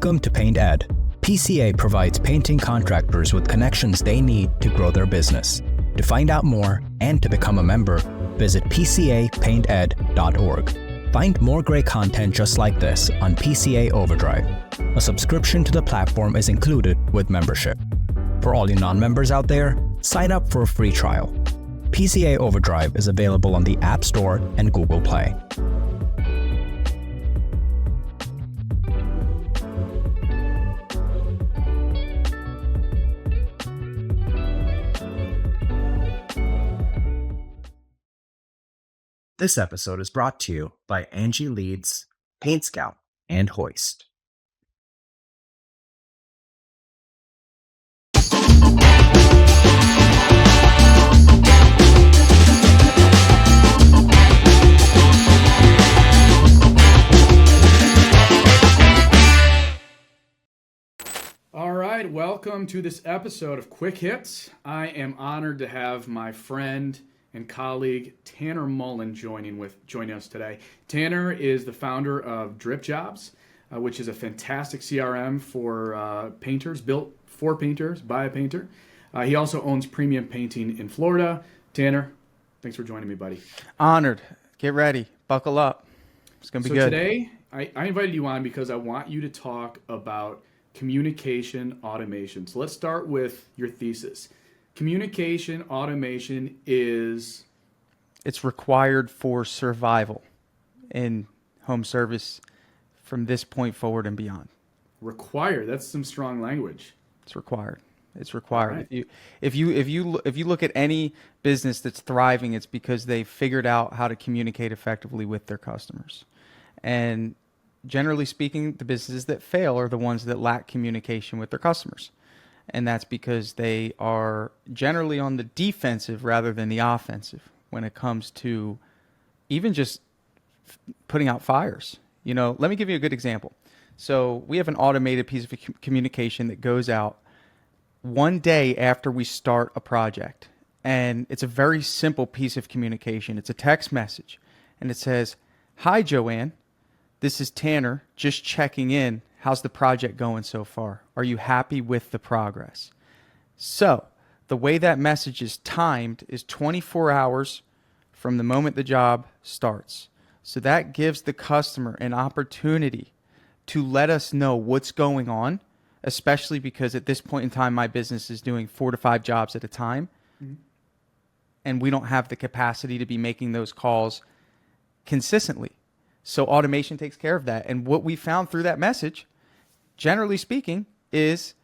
Welcome to Paint Ed. PCA provides painting contractors with connections they need to grow their business. To find out more and to become a member, visit pcapainted.org. Find more great content just like this on PCA Overdrive. A subscription to the platform is included with membership. For all you non-members out there, sign up for a free trial. PCA Overdrive is available on the App Store and Google Play. This episode is brought to you by Angie Leeds, Paint Scout, and Hoist. All right, welcome to this episode of Quick Hits. I am honored to have my friend and colleague Tanner Mullen joining us today. Tanner is the founder of Drip Jobs, which is a fantastic CRM for painters, built for painters by a painter. He also owns Premium Painting in Florida. Tanner, thanks for joining me, buddy. Honored. Get ready. Buckle up. It's going to be good. So today, I invited you on because I want you to talk about communication automation. So let's start with your thesis. Communication automation is... It's required for survival in home service from this point forward and beyond. Required. That's some strong language. It's required. It's required. Right. If you look at any business that's thriving, it's because they figured out how to communicate effectively with their customers. And generally speaking, the businesses that fail are the ones that lack communication with their customers. And that's because they are generally on the defensive rather than the offensive when it comes to even just putting out fires. You know, let me give you a good example. So we have an automated piece of communication that goes out one day after we start a project. And it's a very simple piece of communication. It's a text message. And it says, "Hi, Joanne. This is Tanner, just checking in. How's the project going so far? Are you happy with the progress?" So the way that message is timed is 24 hours from the moment the job starts. So that gives the customer an opportunity to let us know what's going on, especially because at this point in time, my business is doing 4 to 5 jobs at a time. Mm-hmm. And we don't have the capacity to be making those calls consistently. So automation takes care of that. And what we found through that message, generally speaking, is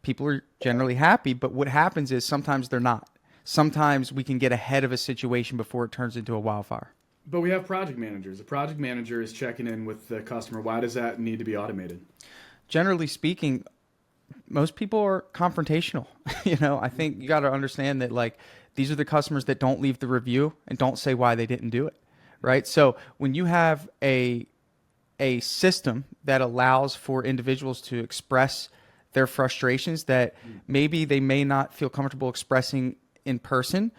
people are generally happy, but what happens is sometimes they're not. Sometimes we can get ahead of a situation before it turns into a wildfire. But we have project managers. The project manager is checking in with the customer. Why does that need to be automated? Generally speaking, most people are confrontational. I think you got to understand that these are the customers that don't leave the review and don't say why they didn't do it. Right? So when you have a system that allows for individuals to express their frustrations that maybe they may not feel comfortable expressing in person,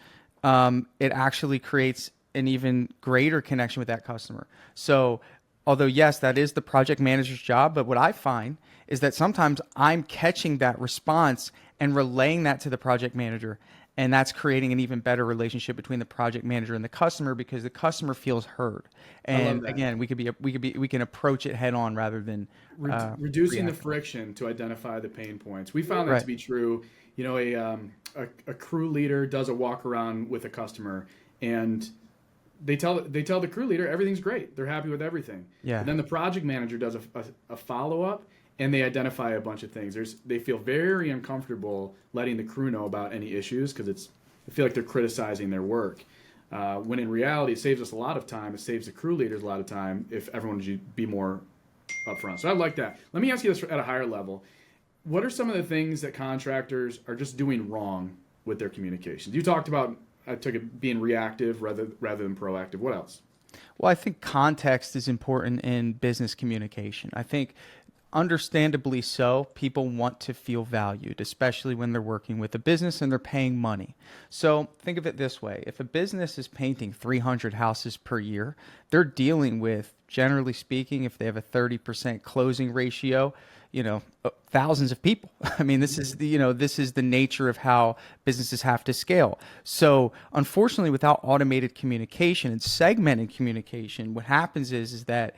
it actually creates an even greater connection with that customer. So although, yes, that is the project manager's job, but what I find is that sometimes I'm catching that response and relaying that to the project manager. And that's creating an even better relationship between the project manager and the customer because the customer feels heard. And again, we can approach it head on rather than reducing the friction to identify the pain points. We found that to be true. A crew leader does a walk around with a customer, and they tell the crew leader everything's great. They're happy with everything. Yeah. And then the project manager does a follow up. And they identify a bunch of things. They feel very uncomfortable letting the crew know about any issues because they feel like they're criticizing their work. When in reality, it saves us a lot of time. It saves the crew leaders a lot of time if everyone would be more upfront. So I like that. Let me ask you this at a higher level. What are some of the things that contractors are just doing wrong with their communications? You talked about, I took it, being reactive rather than proactive. What else? Well, I think context is important in business communication. I think understandably so, people want to feel valued, especially when they're working with a business and they're paying money. So think of it this way. If a business is painting 300 houses per year, they're dealing with, generally speaking, if they have a 30% closing ratio, thousands of people. I mean, this is the nature of how businesses have to scale. So unfortunately, without automated communication and segmented communication, what happens is that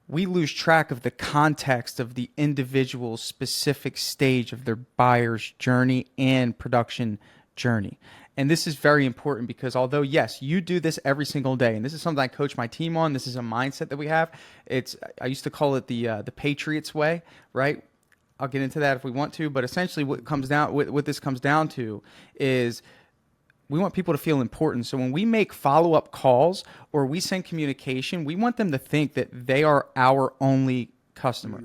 we lose track of the context of the individual specific stage of their buyer's journey and production journey. And this is very important because although, yes, you do this every single day, and this is something I coach my team on, this is a mindset that we have. I used to call it the Patriots way, right? I'll get into that if we want to, but essentially what this comes down to is we want people to feel important. So when we make follow-up calls or we send communication, we want them to think that they are our only customer.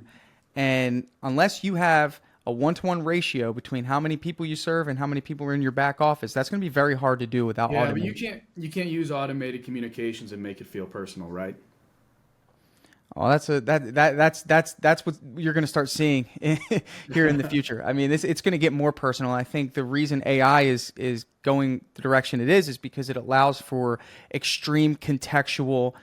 And unless you have a 1-to-1 ratio between how many people you serve and how many people are in your back office, that's going to be very hard to do without automation. But you can't use automated communications and make it feel personal, right? Oh, that's what you're going to start seeing here in the future. I mean, it's going to get more personal. I think the reason AI is going the direction it is because it allows for extreme contextual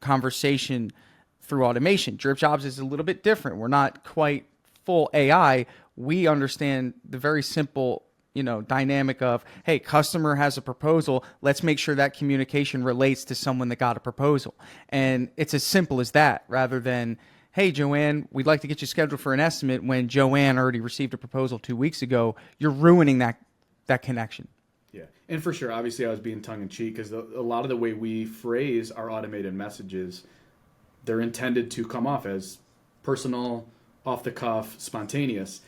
conversation through automation. DripJobs is a little bit different. We're not quite full AI. We understand the very simple dynamic of, hey, customer has a proposal. Let's make sure that communication relates to someone that got a proposal. And it's as simple as that rather than, hey, Joanne, we'd like to get you scheduled for an estimate when Joanne already received a proposal 2 weeks ago. You're ruining that connection. Yeah. And for sure, obviously I was being tongue in cheek because a lot of the way we phrase our automated messages, they're intended to come off as personal, off the cuff, spontaneous.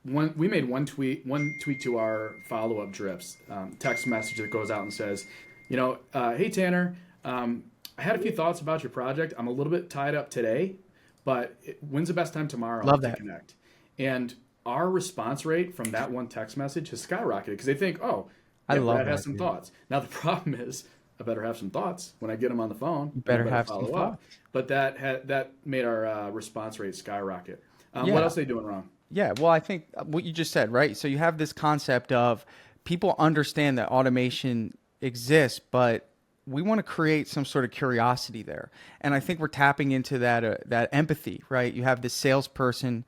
We made one tweet to our follow-up drips, text message that goes out and says, hey Tanner, I had a few thoughts about your project. I'm a little bit tied up today, but when's the best time tomorrow to connect? And our response rate from that one text message has skyrocketed because they think, Brad has some thoughts. Now the problem is, I better have some thoughts when I get them on the phone. You better have some thoughts. But that made our response rate skyrocket. What else are they doing wrong? Yeah, well, I think what you just said, right? So you have this concept of people understand that automation exists, but we want to create some sort of curiosity there. And I think we're tapping into that empathy, right? You have this salesperson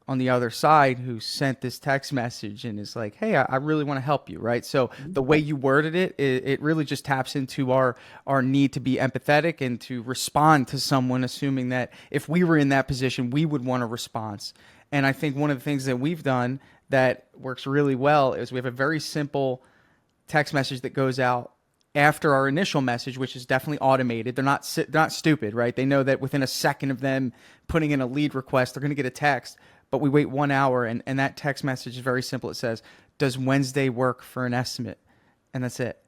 on the other side who sent this text message and is like, hey, I really want to help you, right? So the way you worded it really just taps into our need to be empathetic and to respond to someone, assuming that if we were in that position, we would want a response. And I think one of the things that we've done that works really well is we have a very simple text message that goes out after our initial message, which is definitely automated. They're not stupid, right? They know that within a second of them putting in a lead request, they're going to get a text. But we wait 1 hour, and that text message is very simple. It says, does Wednesday work for an estimate? And that's it.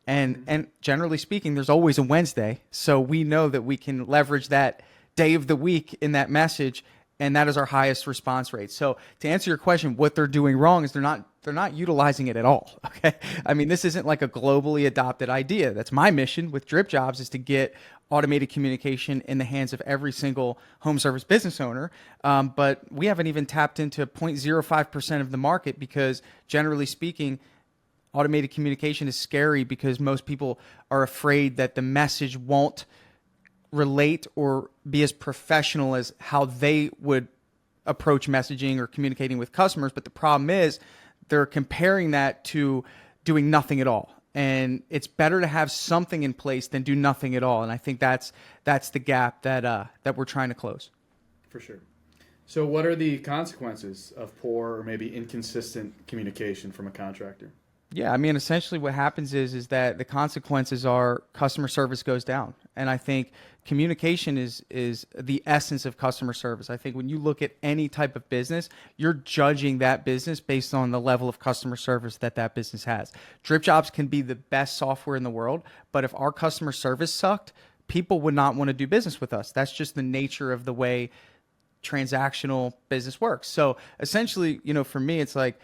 And generally speaking, there's always a Wednesday. So we know that we can leverage that day of the week in that message, and that is our highest response rate. So to answer your question, what they're doing wrong is they're not utilizing it at all. Okay. I mean, this isn't like a globally adopted idea. That's my mission with DripJobs, is to get automated communication in the hands of every single home service business owner. But we haven't even tapped into 0.05% of the market because generally speaking, automated communication is scary because most people are afraid that the message won't relate or be as professional as how they would approach messaging or communicating with customers. But the problem is they're comparing that to doing nothing at all. And it's better to have something in place than do nothing at all. And I think that's the gap that we're trying to close. For sure. So what are the consequences of poor or maybe inconsistent communication from a contractor? Yeah, I mean, essentially what happens is that the consequences are customer service goes down. And I think communication is the essence of customer service. I think when you look at any type of business, you're judging that business based on the level of customer service that business has. DripJobs can be the best software in the world, but if our customer service sucked, people would not want to do business with us. That's just the nature of the way transactional business works. So essentially, for me, it's like,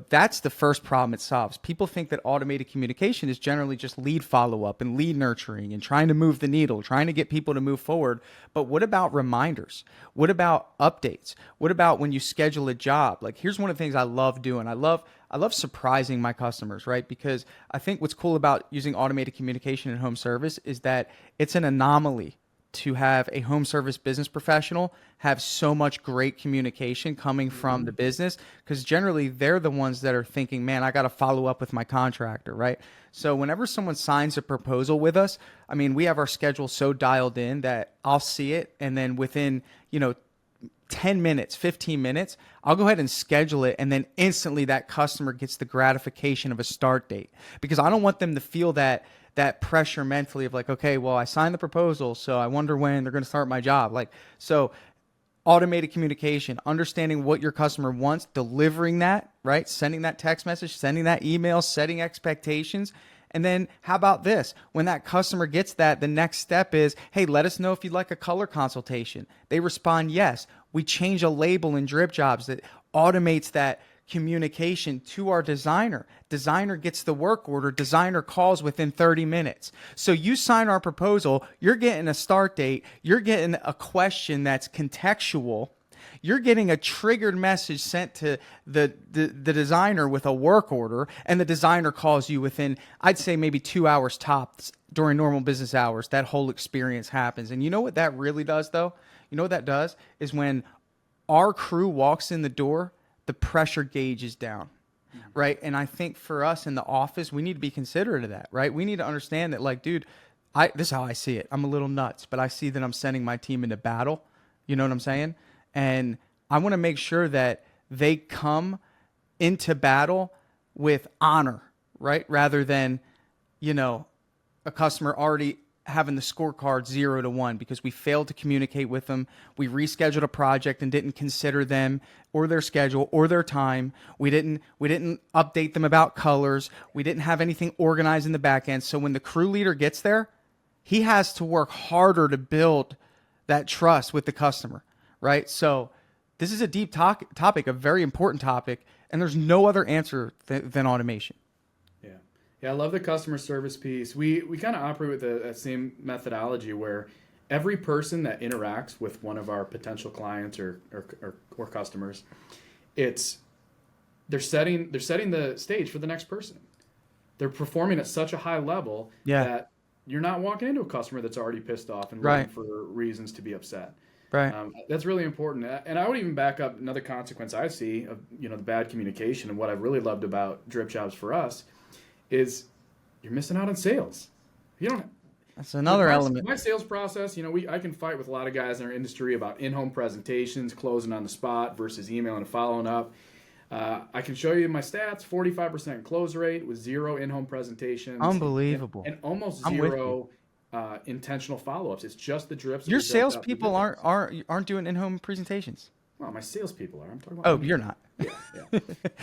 that's the first problem it solves. People think that automated communication is generally just lead follow-up and lead nurturing and trying to move the needle, trying to get people to move forward. But what about reminders? What about updates? What about when you schedule a job? Like, here's one of the things I love doing. I love surprising my customers, right? Because I think what's cool about using automated communication in home service is that it's an anomaly to have a home service business professional have so much great communication coming from the business, because generally they're the ones that are thinking, man, I got to follow up with my contractor, right? So whenever someone signs a proposal with us, I mean, we have our schedule so dialed in that I'll see it, and then within, 10 minutes, 15 minutes, I'll go ahead and schedule it. And then instantly that customer gets the gratification of a start date, because I don't want them to feel that pressure mentally of like, okay, well, I signed the proposal, so I wonder when they're going to start my job. So automated communication, understanding what your customer wants, delivering that, right? Sending that text message, sending that email, setting expectations. And then how about this? When that customer gets that, the next step is, hey, let us know if you'd like a color consultation. They respond, yes. We change a label in Drip Jobs that automates that communication to our designer. Designer gets the work order. Designer calls within 30 minutes. So you sign our proposal, you're getting a start date, you're getting a question that's contextual, you're getting a triggered message sent to the designer with a work order, and the designer calls you within, I'd say maybe 2 hours tops during normal business hours. That whole experience happens. And you know what that really does though? You know what that does is when our crew walks in the door, the pressure gauge is down, right? And I think for us in the office, we need to be considerate of that, right? We need to understand that, like, dude, this is how I see it. I'm a little nuts, but I see that I'm sending my team into battle. You know what I'm saying? And I want to make sure that they come into battle with honor, right? Rather than, a customer already having the scorecard 0 to 1 because we failed to communicate with them. We rescheduled a project and didn't consider them or their schedule or their time. We didn't update them about colors. We didn't have anything organized in the back end. So when the crew leader gets there, he has to work harder to build that trust with the customer, right? So this is a deep topic, a very important topic, and there's no other answer than automation. Yeah, I love the customer service piece. We kind of operate with that same methodology where every person that interacts with one of our potential clients or customers, they're setting the stage for the next person. They're performing at such a high level that you're not walking into a customer that's already pissed off and looking for reasons to be upset. Right. That's really important. And I would even back up another consequence I see of the bad communication, and what I've really loved about Drip Jobs for us is you're missing out on sales. You don't. That's another element. My sales process, I can fight with a lot of guys in our industry about in-home presentations, closing on the spot versus emailing and following up. I can show you my stats: 45% close rate with 0 in-home presentations. Unbelievable. And almost 0 intentional follow-ups. It's just the drips. Your salespeople aren't doing in-home presentations. Well, my salespeople are. I'm talking about. Oh, you're not. Yeah.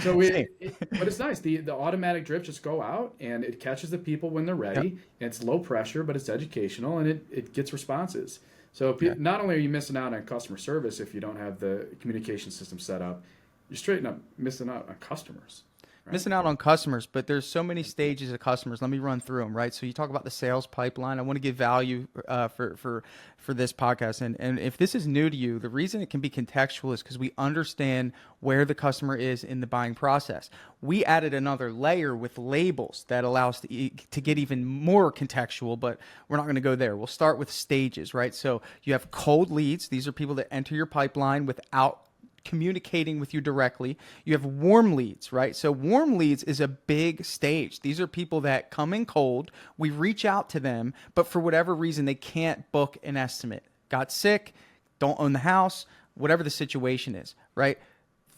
So but it's nice. The automatic drips just go out and it catches the people when they're ready. Yep. And it's low pressure, but it's educational and it gets responses. So not only are you missing out on customer service if you don't have the communication system set up, you're straight up missing out on customers. Right? Missing out on customers, but there's so many stages of customers. Let me run through them, right? So you talk about the sales pipeline. I want to give value for this podcast. And if this is new to you, the reason it can be contextual is because we understand where the customer is in the buying process. We added another layer with labels that allows to get even more contextual, but we're not going to go there. We'll start with stages, right? So you have cold leads. These are people that enter your pipeline without communicating with you directly. You have warm leads, right? So warm leads is a big stage. These are people that come in cold. We reach out to them, but for whatever reason, they can't book an estimate. Got sick, don't own the house, whatever the situation is, right?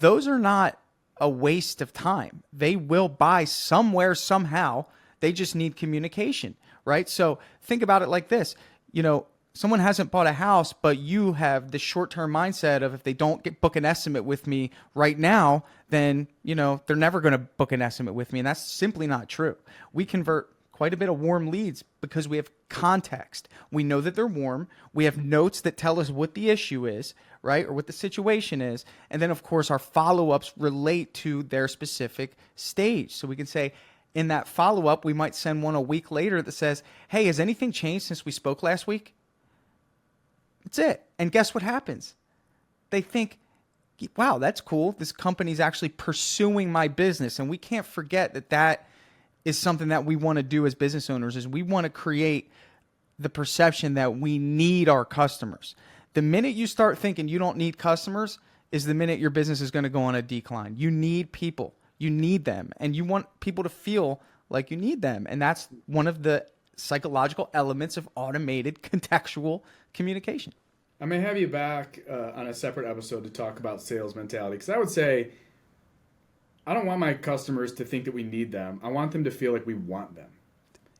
Those are not a waste of time. They will buy somewhere, somehow. They just need communication, right? So think about it like this. Someone hasn't bought a house, but you have the short-term mindset of if they don't book an estimate with me right now, then, they're never going to book an estimate with me. And that's simply not true. We convert quite a bit of warm leads because we have context. We know that they're warm. We have notes that tell us what the issue is, right? Or what the situation is. And then, of course, our follow-ups relate to their specific stage. So we can say, in that follow-up, we might send one a week later that says, hey, has anything changed since we spoke last week? That's it. And guess what happens? They think, wow, that's cool. This company's actually pursuing my business. And we can't forget that is something that we want to do as business owners, is we want to create the perception that we need our customers. The minute you start thinking you don't need customers is the minute your business is going to go on a decline. You need people. You need them. And you want people to feel like you need them. And that's one of the psychological elements of automated contextual communication. I may have you back on a separate episode to talk about sales mentality, because I would say I don't want my customers to think that we need them. I want them to feel like we want them.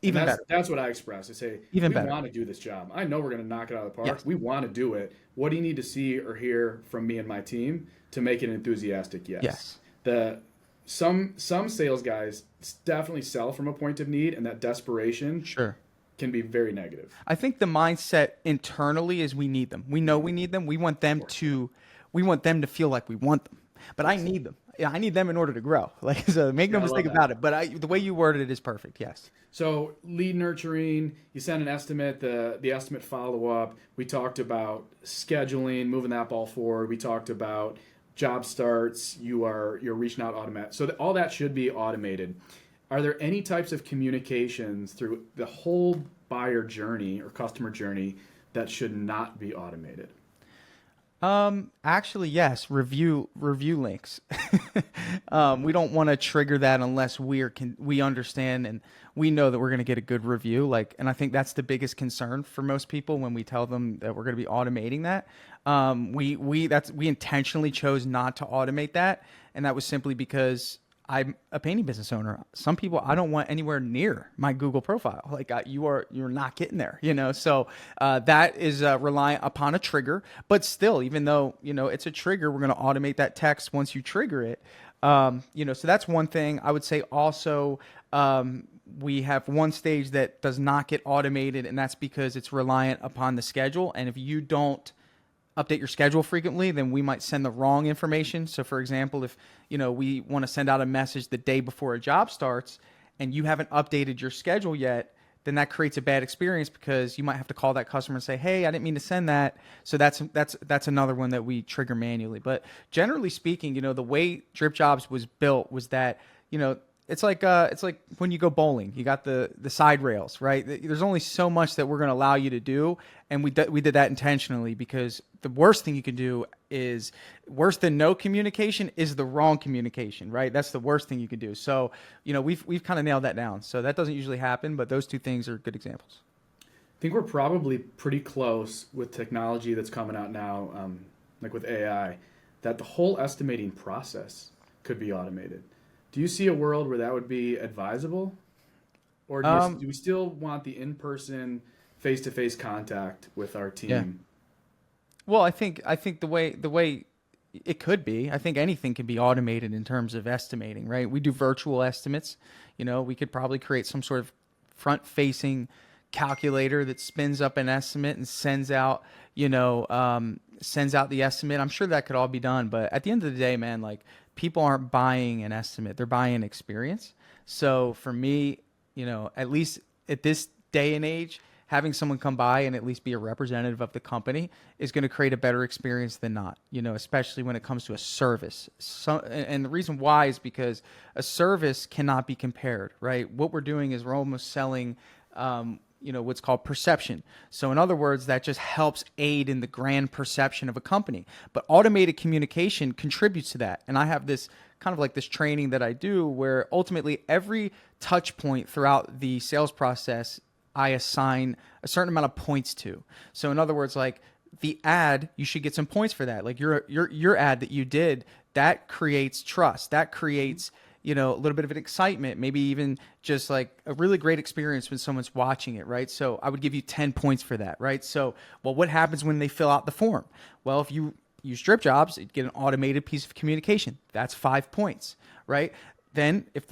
Even better. That's what I express. I say, we want to do this job. I know we're going to knock it out of the park. Yes. We want to do it. What do you need to see or hear from me and my team to make it an enthusiastic yes? Yes. Some sales guys definitely sell from a point of need, and that desperation can be very negative. I think the mindset internally is we need them. We know we need them. We want them to feel like we want them. But I need them. Yeah, I need them in order to grow. Like, so make no mistake about it. But the way you worded it is perfect. Yes. So lead nurturing, you send an estimate, the estimate follow-up. We talked about scheduling, moving that ball forward. We talked about job starts. You're reaching out automatic. So all that should be automated. Are there any types of communications through the whole buyer journey or customer journey that should not be automated? Actually, yes. Review links. We don't want to trigger that unless we understand and we know that we're going to get a good review. And I think that's the biggest concern for most people when we tell them that we're going to be automating that. We intentionally chose not to automate that, and that was simply because I'm a painting business owner. Some people I don't want anywhere near my Google profile. You're not getting there, So that is reliant upon a trigger. But still, even though it's a trigger, we're going to automate that text once you trigger it. So that's one thing. I would say also we have one stage that does not get automated, and that's because it's reliant upon the schedule. And if you don't update your schedule frequently, then we might send the wrong information. So for example, if we want to send out a message the day before a job starts and you haven't updated your schedule yet, then that creates a bad experience because you might have to call that customer and say, hey, I didn't mean to send that. So that's another one that we trigger manually. But generally speaking, the way DripJobs was built was that, it's like when you go bowling, you got the side rails, right? There's only so much that we're going to allow you to do. And we did that intentionally because the worst thing you can do is worse than no communication is the wrong communication, right? That's the worst thing you can do. So, we've kind of nailed that down. So that doesn't usually happen, but those two things are good examples. I think we're probably pretty close with technology that's coming out now, like with AI, that the whole estimating process could be automated. Do you see a world where that would be advisable? Or do we still want the in-person, face-to-face contact with our team? Yeah. Well, I think the way it could be, I think anything can be automated in terms of estimating, right? We do virtual estimates. We could probably create some sort of front-facing calculator that spins up an estimate and sends out the estimate. I'm sure that could all be done, but at the end of the day, man, people aren't buying an estimate. They're buying an experience. So for me, at least at this day and age, having someone come by and at least be a representative of the company is going to create a better experience than not, especially when it comes to a service. And the reason why is because a service cannot be compared, right? What we're doing is we're almost selling, what's called perception. So in other words, that just helps aid in the grand perception of a company. But automated communication contributes to that. And I have this kind of like this training that I do where ultimately every touch point throughout the sales process, I assign a certain amount of points to. So in other words, the ad, you should get some points for that. Your ad that you did, that creates trust. That creates a little bit of an excitement, maybe even just a really great experience when someone's watching it, right? So I would give you 10 points for that, right? So, what happens when they fill out the form? Well, if you use DripJobs, you get an automated piece of communication. That's 5 points, right? Then if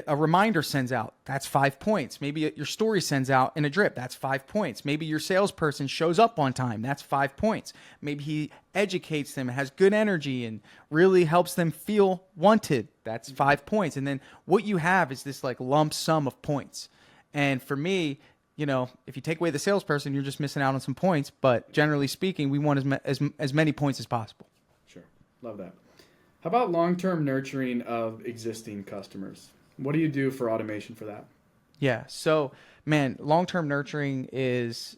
a reminder sends out, that's 5 points. Maybe your story sends out in a drip, that's 5 points. Maybe your salesperson shows up on time, that's 5 points. Maybe he educates them, has good energy, and really helps them feel wanted, that's 5 points. And then what you have is this lump sum of points. And for me, if you take away the salesperson, you're just missing out on some points. But generally speaking, we want as many points as possible. Sure, love that. How about long-term nurturing of existing customers? What do you do for automation for that? Yeah. So, man, long-term nurturing is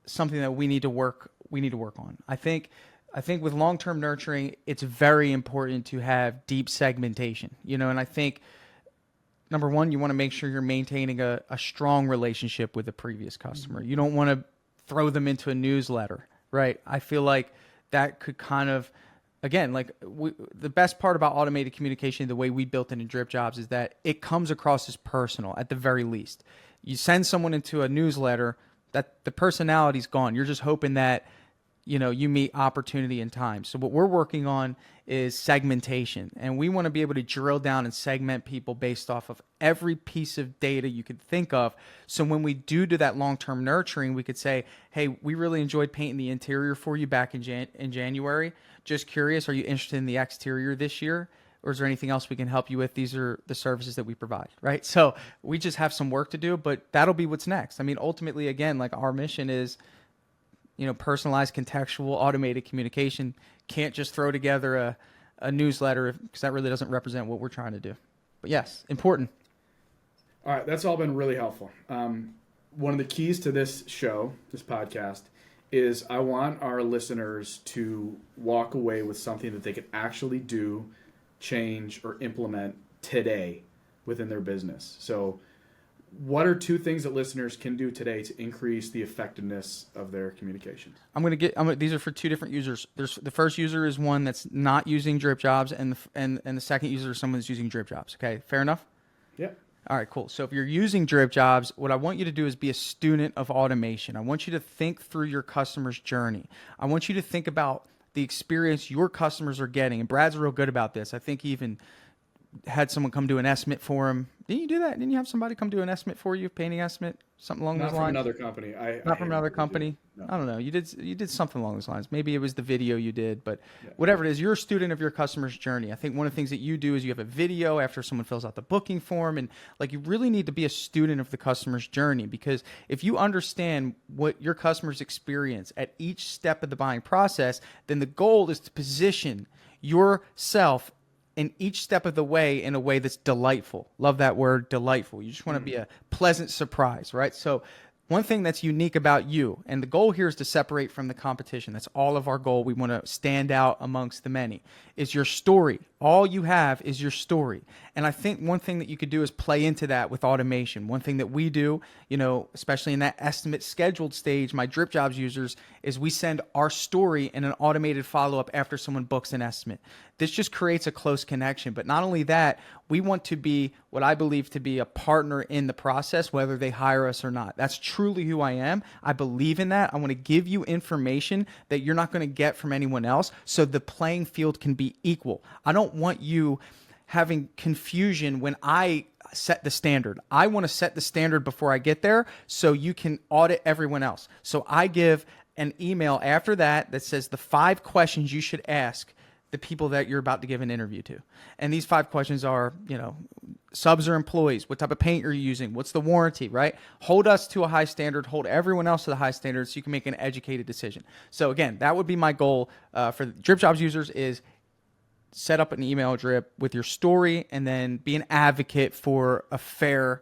something that we need to work on. I think with long-term nurturing, it's very important to have deep segmentation, and I think number one, you want to make sure you're maintaining a strong relationship with the previous customer. You don't want to throw them into a newsletter, right? I feel like that could kind of, again, like the best part about automated communication, the way we built it in Drip Jobs, is that it comes across as personal at the very least. You send someone into a newsletter, that the personality's gone. You're just hoping that you meet opportunity and time. So what we're working on is segmentation, and we want to be able to drill down and segment people based off of every piece of data you could think of. So when we do that long-term nurturing, we could say, hey, we really enjoyed painting the interior for you back in January. Just curious, are you interested in the exterior this year? Or is there anything else we can help you with? These are the services that we provide, right? So we just have some work to do, but that'll be what's next. I mean, ultimately, again, like our mission is, personalized, contextual, automated communication. Can't just throw together a newsletter because that really doesn't represent what we're trying to do. But yes, important. All right, that's all been really helpful. One of the keys to this show, this podcast, is I want our listeners to walk away with something that they can actually do, change, or implement today within their business. So what are 2 things that listeners can do today to increase the effectiveness of their communications? These are for 2 different users. The first user is one that's not using Drip Jobs, and the second user is someone that's using Drip Jobs. Okay, fair enough? Yeah. All right, cool. So if you're using Drip Jobs, what I want you to do is be a student of automation. I want you to think through your customer's journey. I want you to think about the experience your customers are getting. And Brad's real good about this. I think he even had someone come do an estimate for him. Didn't you do that? Didn't you have somebody come do an estimate for you, painting estimate, something along those lines? Not from another company. Not from another company. No. I don't know. You did something along those lines. Maybe it was the video you did, but whatever it is, you're a student of your customer's journey. I think one of the things that you do is you have a video after someone fills out the booking form, and like you really need to be a student of the customer's journey, because if you understand what your customers experience at each step of the buying process, then the goal is to position yourself in each step of the way in a way that's delightful. Love that word, delightful. You just want to be a pleasant surprise, right? So one thing that's unique about you, and the goal here is to separate from the competition. That's all of our goal. We want to stand out amongst the many, is your story. All you have is your story. And I think one thing that you could do is play into that with automation. One thing that we do, especially in that estimate scheduled stage, my Drip Jobs users, is we send our story in an automated follow-up after someone books an estimate. This just creates a close connection. But not only that, we want to be what I believe to be a partner in the process, whether they hire us or not. That's truly who I am. I believe in that. I want to give you information that you're not going to get from anyone else, so the playing field can be equal. I don't want you having confusion when I set the standard. I want to set the standard before I get there so you can audit everyone else. So I give an email after that says the 5 questions you should ask the people that you're about to give an interview to. And these 5 questions are, subs or employees, what type of paint you're using, what's the warranty, right? Hold us to a high standard, hold everyone else to the high standard so you can make an educated decision. So again, that would be my goal for the Drip Jobs users, is set up an email drip with your story and then be an advocate for a fair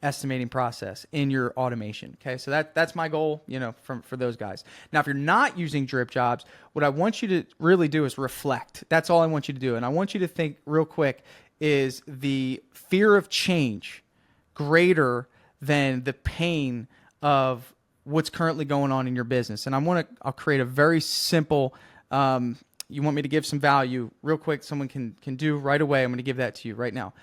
estimating process in your automation. Okay, so that's my goal, for those guys. Now, if you're not using Drip Jobs, what I want you to really do is reflect. That's all I want you to do. And I want you to think real quick, is the fear of change greater than the pain of what's currently going on in your business? And I'll create a very simple, you want me to give some value real quick, someone can do right away. I'm going to give that to you right now.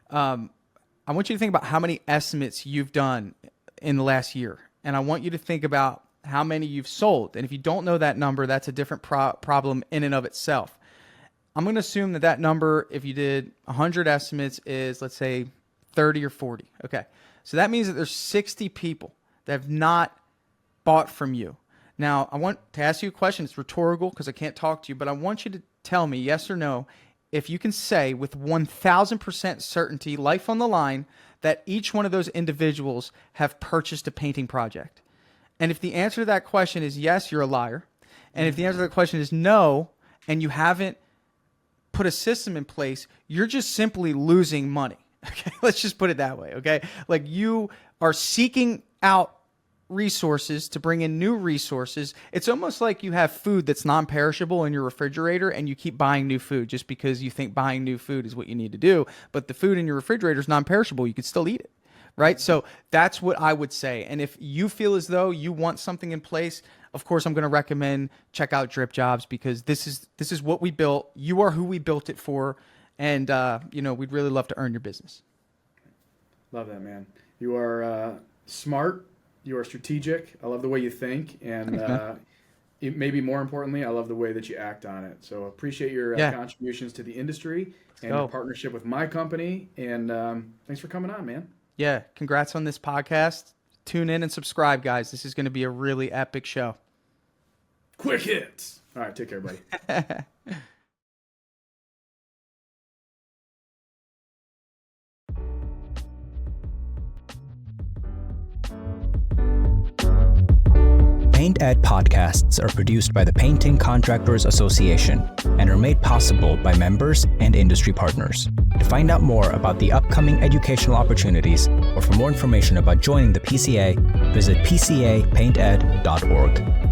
I want you to think about how many estimates you've done in the last year. And I want you to think about how many you've sold. And if you don't know that number, that's a different problem in and of itself. I'm going to assume that number, if you did 100 estimates, is, let's say, 30 or 40. Okay. So that means that there's 60 people that have not bought from you. Now, I want to ask you a question. It's rhetorical because I can't talk to you, but I want you to tell me yes or no if you can say with 1,000% certainty, life on the line, that each one of those individuals have purchased a painting project. And if the answer to that question is yes, you're a liar. And if the answer to that question is no, and you haven't put a system in place, you're just simply losing money. Okay, let's just put it that way. Okay, like you are seeking out resources to bring in new resources. It's almost like you have food that's non-perishable in your refrigerator and you keep buying new food just because you think buying new food is what you need to do. But the food in your refrigerator is non-perishable. You could still eat it, right? So that's what I would say. And if you feel as though you want something in place, of course, I'm going to recommend check out Drip Jobs, because this is what we built. You are who we built it for. And, we'd really love to earn your business. Love that, man. You are smart. You are strategic. I love the way you think. And maybe more importantly, I love the way that you act on it. So appreciate your contributions to the industry and your partnership with my company. And thanks for coming on, man. Yeah. Congrats on this podcast. Tune in and subscribe, guys. This is going to be a really epic show. Quick hits. All right. Take care, buddy. Paint Ed podcasts are produced by the Painting Contractors Association and are made possible by members and industry partners. To find out more about the upcoming educational opportunities or for more information about joining the PCA, visit pcapainted.org.